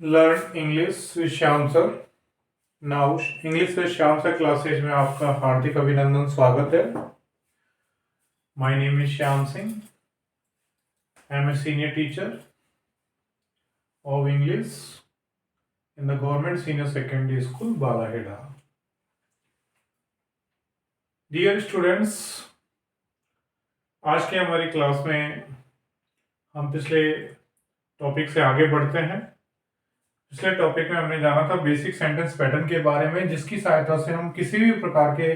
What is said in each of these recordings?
Learn English with Shyam sir. Now English with Shyam sir classes में आपका हार्दिक अभिनंदन, स्वागत है। My name is Shyam Singh. I am a senior teacher of English in the government senior secondary school Balaheda. Dear students, आज की हमारी क्लास में हम पिछले टॉपिक से आगे बढ़ते हैं। पिछले टॉपिक में हमने जाना था बेसिक सेंटेंस पैटर्न के बारे में, जिसकी सहायता से हम किसी भी प्रकार के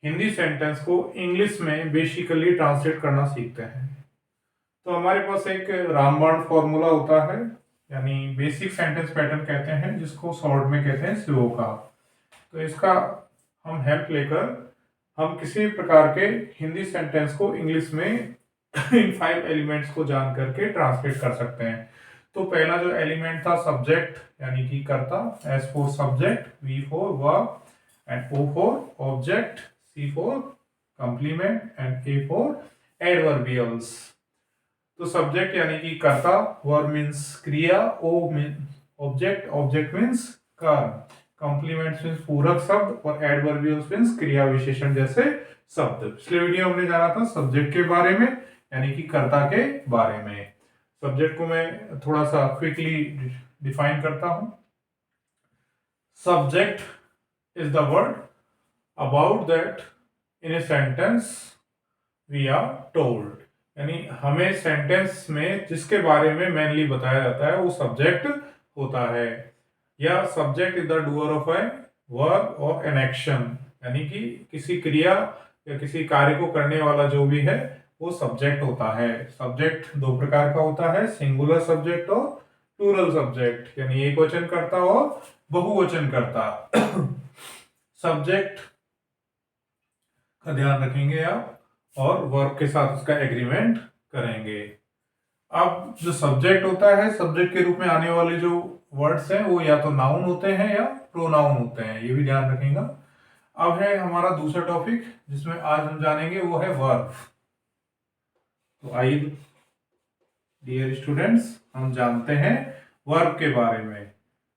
हिंदी सेंटेंस को इंग्लिश में बेसिकली ट्रांसलेट करना सीखते हैं। तो हमारे पास एक रामबाण फॉर्मूला होता है, यानी बेसिक सेंटेंस पैटर्न कहते हैं, जिसको शॉर्ट में कहते हैं सीओ का। तो इसका हम हेल्प लेकर हम किसी भी प्रकार के हिंदी सेंटेंस को इंग्लिश में इन 5 एलिमेंट्स को जान करके ट्रांसलेट कर सकते हैं। तो पहला जो एलिमेंट था सब्जेक्ट, यानी कि कर्ता। S for subject, V for verb, and O for object, C for complement, and A for adverbials. तो सब्जेक्ट यानी कि कर्ता, वर्ब मीन्स क्रिया, O mean object, object means कर्म, कंप्लीमेंट्स मीन्स पूरक शब्द, और एडवर्बियल्स मीन्स क्रिया विशेषण जैसे शब्द। पिछले वीडियो हमने जाना था सब्जेक्ट के बारे में, यानी कि कर्ता के बारे में। सब्जेक्ट को मैं थोड़ा सा क्विकली डिफाइन करता हूं। Subject is the word about that in a sentence we are told, यानी हमें सेंटेंस में जिसके बारे में मेनली बताया जाता है वो सब्जेक्ट होता है। या subject is the doer of a verb और एन एक्शन, यानी कि किसी क्रिया या किसी कार्य को करने वाला जो भी है वो सब्जेक्ट होता है। सब्जेक्ट 2 प्रकार का होता है, सिंगुलर सब्जेक्ट और प्लूरल सब्जेक्ट, यानी एक वचन करता और बहुवचन करता। सब्जेक्ट का ध्यान रखेंगे आप, और वर्ब के साथ उसका एग्रीमेंट करेंगे। अब जो सब्जेक्ट होता है, सब्जेक्ट के रूप में आने वाले जो वर्ड्स हैं वो या तो नाउन होते हैं या प्रोनाउन होते हैं, ये भी ध्यान रखेंगे। अब है हमारा दूसरा टॉपिक जिसमें आज हम जानेंगे, वो है वर्ब। तो आइए डियर स्टूडेंट्स, हम जानते हैं वर्ब के बारे में।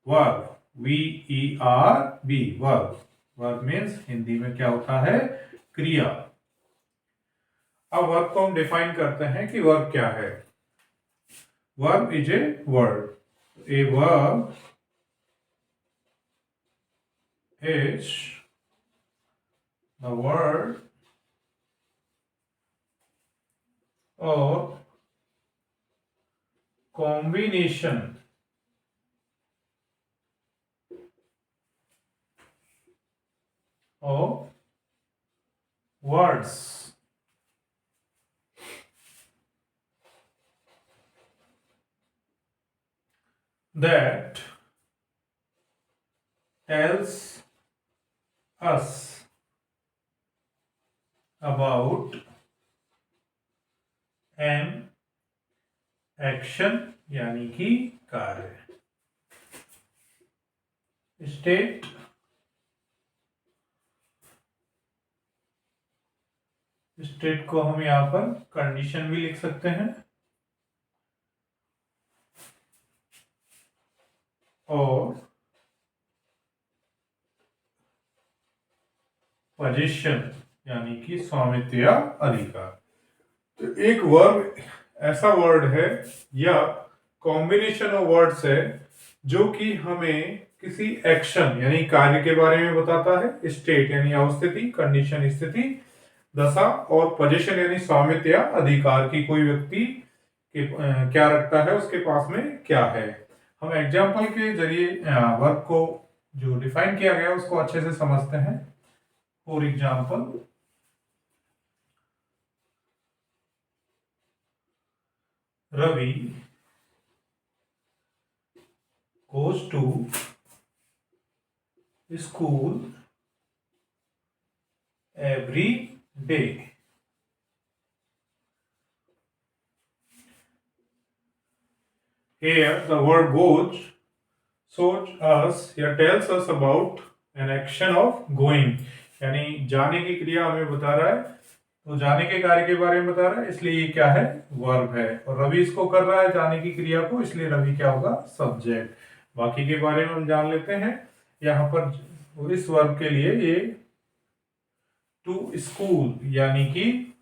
Verb, VERB, verb. Verb means Hindi में क्या होता है, क्रिया। अब वर्ब को हम डिफाइन करते हैं कि वर्ब क्या है। Verb is a word. A verb is the word और combination of words that tells us about an action, यानी कि कार्य। स्टेट, स्टेट को हम यहां पर कंडीशन भी लिख सकते हैं, और पोजीशन यानी कि स्वामित्व या अधिकार। तो एक वर्ब ऐसा वर्ड है या कॉम्बिनेशन ऑफ वर्ड्स है जो कि हमें किसी एक्शन यानी कार्य के बारे में बताता है। स्टेट यानी अवस्थिति, कंडीशन स्थिति, दशा, और पोजीशन यानी स्वामित्व या अधिकार की कोई व्यक्ति के क्या रखता है, उसके पास में क्या है। हम एग्जाम्पल के जरिए वर्ब को जो डिफाइन किया गया उसको अच्छे से समझते हैं। For example, Ravi goes to school every day. Here the word goes shows us या tells us about an action of going, यानी जाने की क्रिया हमें बता रहा है तो जाने के कार्य के बारे में बता रहा है, इसलिए ये क्या है, वर्ब है। और रवि इसको कर रहा है जाने की क्रिया को, इसलिए रवि क्या होगा, सब्जेक्ट। बाकी के बारे में हम जान लेते हैं। यहाँ पर इस वर्ब के लिए ये टू स्कूल, यानी कि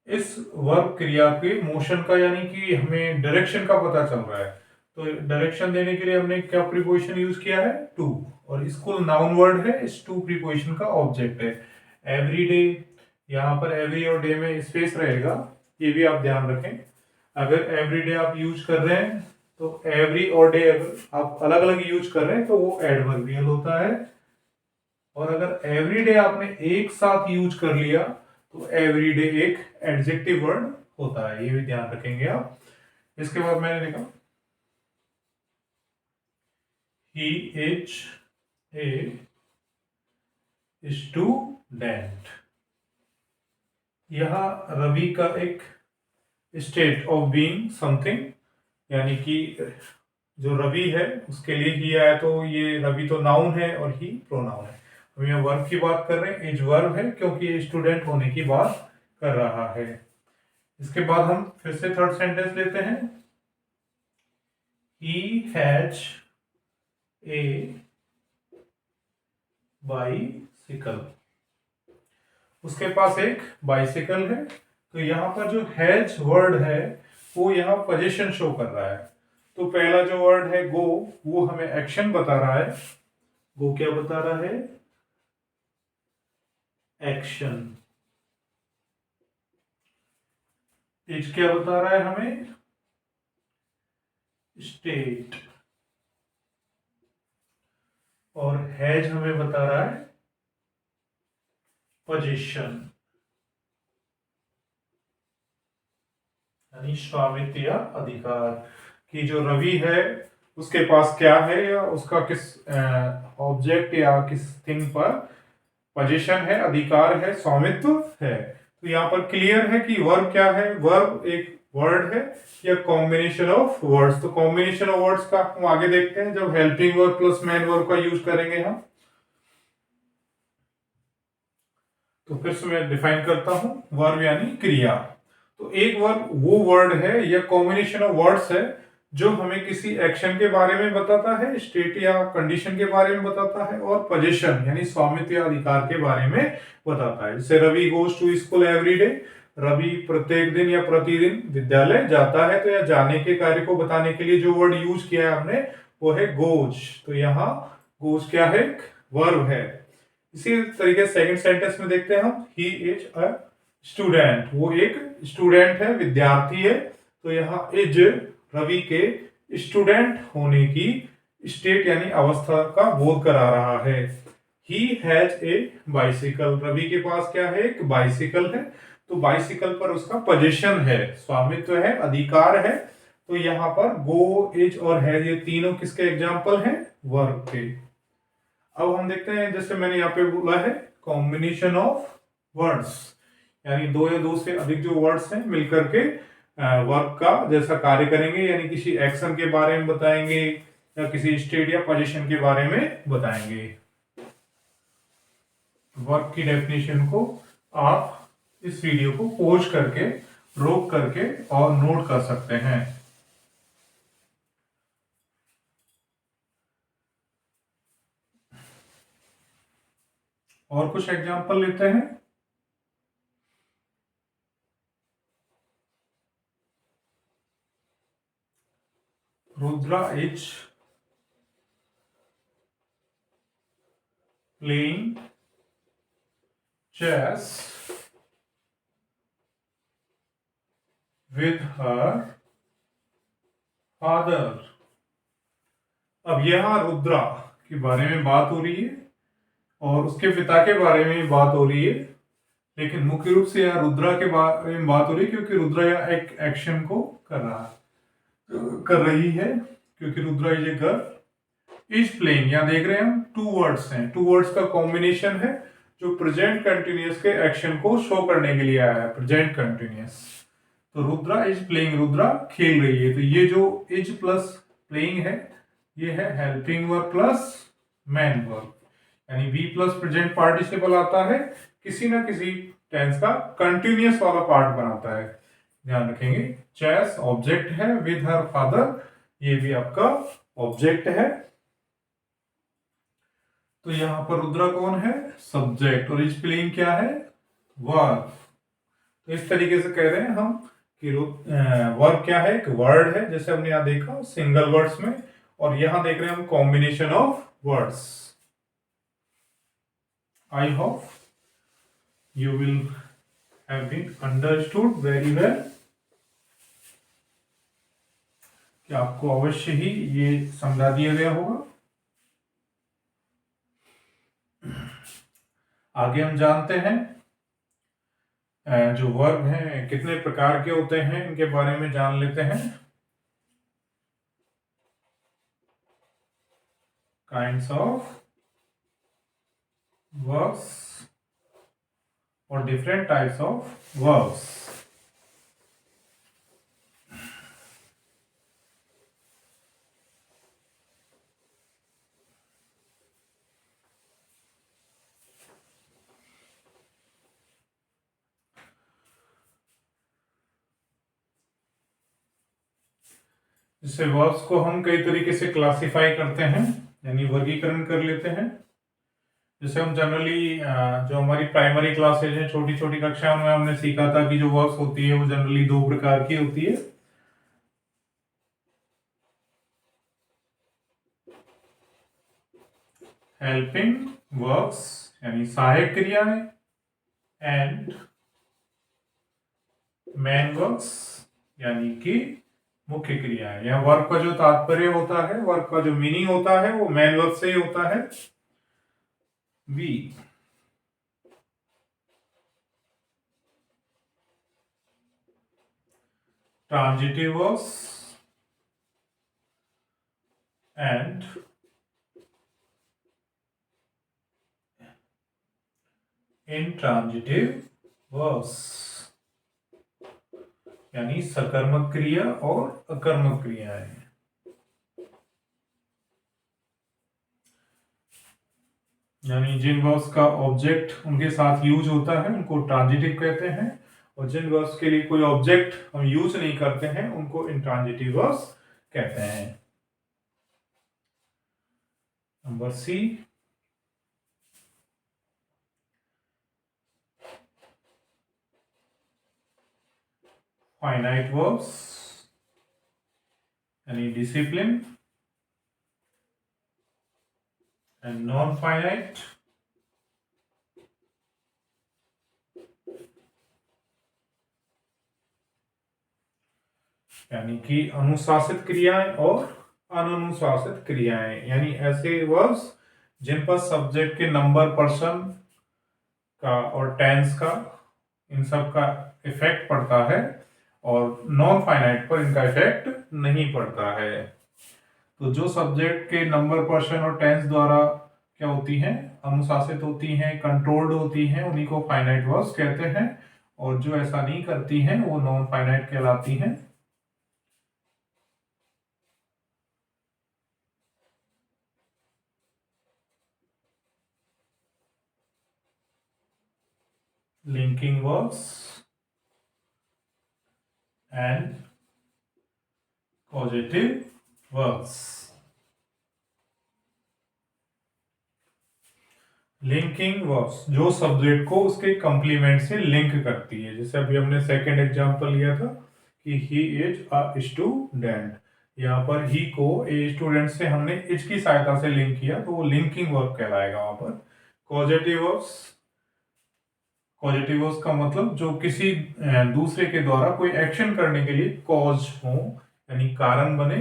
इस वर्ब क्रिया के मोशन का, यानी कि हमें डायरेक्शन का पता चल रहा है। तो डायरेक्शन देने के लिए हमने क्या प्रीपोजिशन यूज किया है, टू। और स्कूल नाउन वर्ड है, इस टू प्रीपोजिशन का ऑब्जेक्ट है। एवरी डे, यहाँ पर एवरी और डे में स्पेस रहेगा, ये भी आप ध्यान रखें। अगर एवरी डे आप यूज कर रहे हैं तो एवरी और डे अगर आप अलग अलग यूज कर रहे हैं तो वो एडवर्बियल होता है। और अगर एवरी डे आपने एक साथ यूज कर लिया तो एवरी डे एक एडजेक्टिव वर्ड होता है, ये भी ध्यान रखेंगे आप। इसके बाद मैंने लिखा ही इज ए स्टूडेंट। यह रवि का एक स्टेट ऑफ बीइंग समथिंग, यानी कि जो रवि है उसके लिए ही आया, तो ये रवि तो नाउन है और ही प्रोनाउन है। हम यहाँ वर्ब की बात कर रहे हैं, इज वर्ब है क्योंकि ये स्टूडेंट होने की बात कर रहा है। इसके बाद हम फिर से थर्ड सेंटेंस लेते हैं। ही हैज ए बाइसिकल। उसके पास एक बाइसिकल है। तो यहाँ पर जो हैज वर्ड है वो यहाँ पोजीशन शो कर रहा है। तो पहला जो वर्ड है गो, वो हमें एक्शन बता रहा है। गो क्या बता रहा है, एक्शन। इज क्या बता रहा है हमें, स्टेट। और हैज हमें बता रहा है पोजीशन, यानी स्वामित्व या अधिकार। कि जो रवि है उसके पास क्या है, या उसका किस ऑब्जेक्ट या किस थिंग पर पोजीशन है, अधिकार है, स्वामित्व है। तो यहाँ पर क्लियर है कि वर्ब क्या है, वर्ब एक वर्ड है या कॉम्बिनेशन ऑफ वर्ड्स। तो कॉम्बिनेशन ऑफ वर्ड्स का हम आगे देखते हैं जब helping verb plus main verb का यूज करेंगे हम। तो फिर से मैं डिफाइन करता हूं, वर्ब यानी क्रिया। तो एक वर्ब वो वर्ड है या कॉम्बिनेशन ऑफ वर्ड्स है जो हमें किसी एक्शन के बारे में बताता है, स्टेट या कंडीशन के बारे में बताता है, और पोजीशन यानी स्वामित्व या अधिकार के बारे में बताता है। जैसे Ravi goes to school every day, Ravi प्रत्येक दिन या प्रतिदिन विद्यालय जाता है। तो या जाने के कार्य को बताने के लिए जो वर्ड यूज किया है हमने वो है गोज। तो यहाँ गोज क्या है, वर्ब है। इसी तरीके सेकंड सेंटेंस में देखते हैं हम, ही इज अ स्टूडेंट, वो एक स्टूडेंट है, विद्यार्थी है। तो यहाँ इज रवि के स्टूडेंट होने की स्टेट यानी अवस्था का बोध करा रहा है। He has a bicycle, Ravi के पास क्या है, एक बाइसिकल है। तो बाइसिकल पर उसका पोजीशन है, स्वामित्व है, अधिकार है। तो यहाँ पर गो, इज और हैज ये तीनों किसके एग्जाम्पल हैं, वर्ब के। अब हम देखते हैं, जैसे मैंने यहाँ पे बोला है कॉम्बिनेशन ऑफ वर्ड्स, यानी दो या दो से अधिक जो वर्ड्स हैं मिलकर के वर्ब का जैसा कार्य करेंगे, यानी किसी एक्शन के बारे में बताएंगे या किसी स्टेट या पोजीशन के बारे में बताएंगे। वर्ब की डेफिनेशन को आप इस वीडियो को पॉज करके, रोक करके और नोट कर सकते हैं। और कुछ एग्जांपल लेते हैं। Rudra is playing chess with her father। अब यहां रुद्रा के बारे में बात हो रही है और उसके पिता के बारे में बात हो रही है, लेकिन मुख्य रूप से यहाँ रुद्रा के बारे में बात हो रही है क्योंकि रुद्रा यहाँ एक एक्शन को कर रही है, क्योंकि Rudra is a girl. Is playing, यहाँ देख रहे हैं हम टू वर्ड्स हैं, टू वर्ड्स का कॉम्बिनेशन है जो प्रेजेंट कंटिन्यूअस के एक्शन को शो करने के लिए आया है, प्रेजेंट कंटिन्यूअस। तो रुद्रा इज प्लेइंग, रुद्रा खेल रही है। तो ये जो इज प्लस प्लेइंग है ये है helping verb plus main verb, यानी बी प्लस प्रेजेंट पार्टिसिपल आता है किसी ना किसी टेंस का कंटिन्यूअस वाला पार्ट बनाता है। ध्यान रखेंगे, चेस ऑब्जेक्ट है विद हर फादर, ये भी आपका ऑब्जेक्ट है। तो यहां पर रुद्रा कौन है? सब्जेक्ट, और इज प्लेइंग क्या है? वर्ब। तो इस तरीके से कह रहे हैं हम कि वर्ब क्या है? एक वर्ड है, जैसे हमने यहां देखा सिंगल वर्ड्स में, और यहां देख रहे हैं हम combination of words. I hope you will have been understood very well, कि आपको अवश्य ही ये समझा दिया गया होगा। आगे हम जानते हैं जो वर्ब हैं कितने प्रकार के होते हैं, इनके बारे में जान लेते हैं। काइंड्स ऑफ वर्ब्स और डिफरेंट टाइप्स ऑफ वर्ब्स। इससे वर्ब्स को हम कई तरीके से क्लासिफाई करते हैं, यानी वर्गीकरण कर लेते हैं। जैसे हम जनरली जो हमारी प्राइमरी क्लासेज हैं, छोटी छोटी कक्षाओं में हमने सीखा था कि जो वर्ब्स होती है वो जनरली दो प्रकार की होती है। हेल्पिंग वर्ब्स यानी सहायक क्रियाएं, एंड मेन वर्ब्स यानी कि मुख्य क्रियाएं। यह वर्ब का जो तात्पर्य होता है, वर्ब का जो मीनिंग होता है, वो मेन वर्ब से ही होता है। B transitive verbs and intransitive verbs, यानी सकर्मक क्रिया और अकर्मक क्रियाएं। यानी जिन वर्ब्स का ऑब्जेक्ट उनके साथ यूज होता है उनको ट्रांजिटिव कहते हैं, और जिन वर्ब्स के लिए कोई ऑब्जेक्ट हम यूज नहीं करते हैं उनको इंट्रांजिटिव वर्ब्स कहते हैं। नंबर सी, फाइनाइट वर्ब्स यानी डिसिप्लिन, एंड नॉन फाइनाइट यानी कि अनुशासित क्रियाएं और अननुशासित क्रियाएं, यानी ऐसे वर्ब्स जिन पर सब्जेक्ट के नंबर, पर्सन का और टेंस का, इन सब का इफेक्ट पड़ता है, और नॉन फाइनाइट पर इनका इफेक्ट नहीं पड़ता है। तो जो सब्जेक्ट के नंबर, पर्सन और टेंस द्वारा क्या होती हैं? अनुशासित होती हैं, कंट्रोल्ड होती हैं, उन्हीं को फाइनाइट वर्ब्स कहते हैं, और जो ऐसा नहीं करती हैं वो नॉन फाइनाइट कहलाती हैं। Linking verbs and causative verbs. Linking verbs जो सब्जेक्ट को उसके कंप्लीमेंट से लिंक करती है, जैसे अभी हमने सेकंड एग्जांपल लिया था कि ही इज अ स्टूडेंट। यहाँ पर ही को ए स्टूडेंट से हमने इज की सहायता से लिंक किया, तो वो लिंकिंग वर्ब कहलाएगा। वहां पर पॉजिटिव वर्ब्स, पॉजिटिव वर्ब्स का मतलब जो किसी दूसरे के द्वारा कोई एक्शन करने के लिए कॉज हो, यानी कारण बने,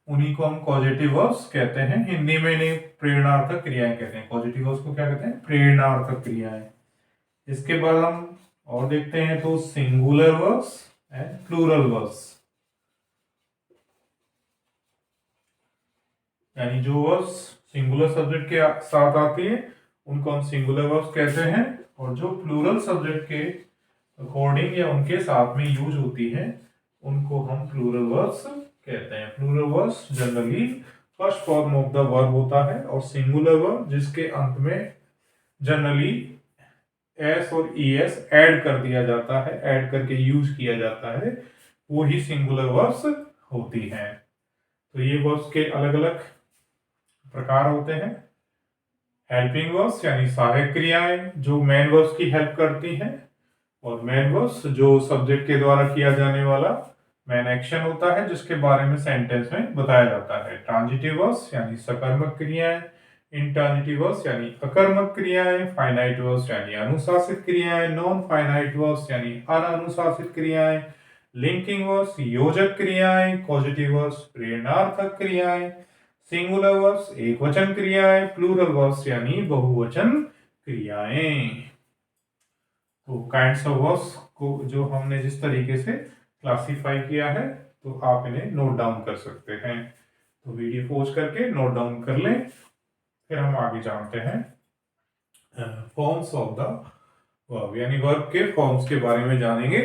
उन्हीं को हम पॉजिटिव वर्ब्स कहते हैं। हिंदी में इन्हें प्रेरणार्थक क्रियाएं कहते हैं। पॉजिटिव वर्ब्स को क्या कहते हैं? प्रेरणार्थक क्रियाएं। इसके बाद हम और देखते हैं तो singular verbs and plural verbs, यानी जो वर्ब्स सिंगुलर सब्जेक्ट के साथ आती है उनको हम सिंगुलर वर्ब्स कहते हैं, और जो प्लूरल सब्जेक्ट के अकॉर्डिंग या उनके साथ में यूज होती है उनको हम प्लूरल वर्ब्स कहते हैं। Plural verbs generally first form of the verb होता है, और सिंगुलर वर्ब जिसके अंत में जनरली एस और ई एस ऐड कर दिया जाता है, ऐड करके यूज किया जाता है, वो ही सिंगुलर वर्ब्स होती हैं। तो ये वर्ब्स के अलग अलग प्रकार होते हैं। हेल्पिंग वर्ब्स यानी सहायक क्रियाएं जो मेन वर्ब्स की हेल्प करती हैं, और मेन वर्ब्स जो सब्जेक्ट के द्वारा किया जाने वाला मेन एक्शन होता है जिसके बारे में सेंटेंस में बताया जाता है। ट्रांजिटिव वर्ब्स यानी सकर्मक क्रियाएं, इंट्रांजिटिव वर्ब्स यानी अकर्मक क्रियाएं, फाइनाइट वर्ब्स यानी अनुशासित क्रियाएं, नॉन फाइनाइट वर्ब्स यानी अनानुशासित क्रियाएं, लिंकिंग वर्ब्स योजक क्रियाएं, कॉजेटिव वर्ब्स प्रेरणार्थक क्रियाएं, सिंगुलर वर्ब्स एकवचन क्रियाएं, प्लूरल वर्ब्स यानी बहुवचन क्रियाएं। तो काइंड्स ऑफ वर्ब्स को जो हमने जिस तरीके से क्लासिफाई किया है, तो आप इन्हें नोट डाउन कर सकते हैं। तो वीडियो पॉज करके नोट डाउन कर लें, फिर हम आगे जानते हैं फॉर्म्स ऑफ द वर्ब, यानी वर्ब के फॉर्म्स के बारे में जानेंगे।